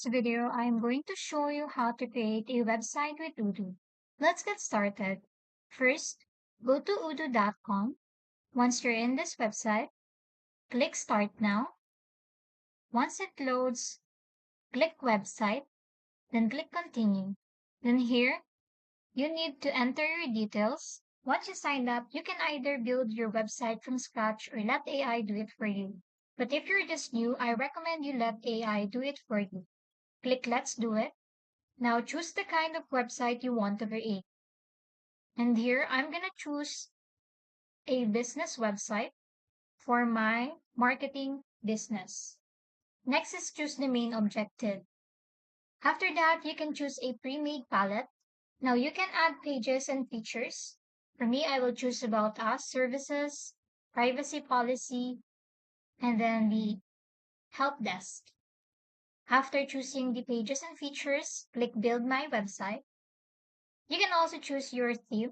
today's video, I'm going to show you how to create a website with Odoo. Let's get started. First, go to odoo.com. Once you're in this website, click Start Now. Once it loads, click Website, then click Continue. Then here, you need to enter your details. Once you sign up, you can either build your website from scratch or let AI do it for you. But if you're just new, I recommend you let AI do it for you. Click Let's Do It. Now choose the kind of website you want to create. And here I'm going to choose a business website for my marketing business. Next is choose the main objective. After that, you can choose a pre-made palette. Now you can add pages and features. For me, I will choose About Us, Services, Privacy Policy, and then the Help Desk. After choosing the pages and features, click Build My Website. You can also choose your theme,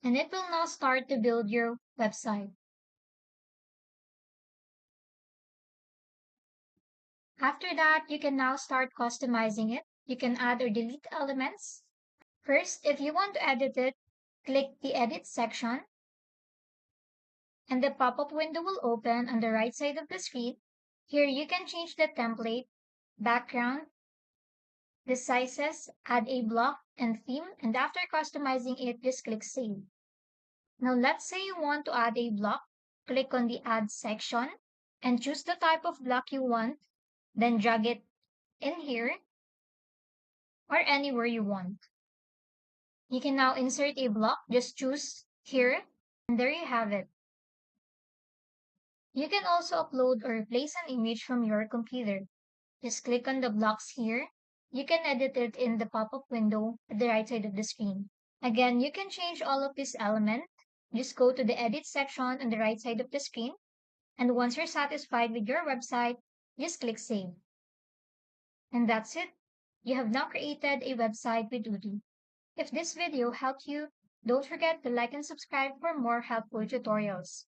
and it will now start to build your website. After that, you can now start customizing it. You can add or delete elements. First, if you want to edit it, click the Edit section, and the pop-up window will open on the right side of the screen. Here, you can change the template, background, the sizes, add a block and theme, and after customizing it, just click Save. Now, let's say you want to add a block. Click on the Add section and choose the type of block you want, then drag it in here or anywhere you want. You can now insert a block, just choose here, and there you have it. You can also upload or replace an image from your computer. Just click on the blocks here. You can edit it in the pop-up window at the right side of the screen. Again, you can change all of these elements. Just go to the Edit section on the right side of the screen. And once you're satisfied with your website, just click Save. And that's it. You have now created a website with Odoo. If this video helped you, don't forget to like and subscribe for more helpful tutorials.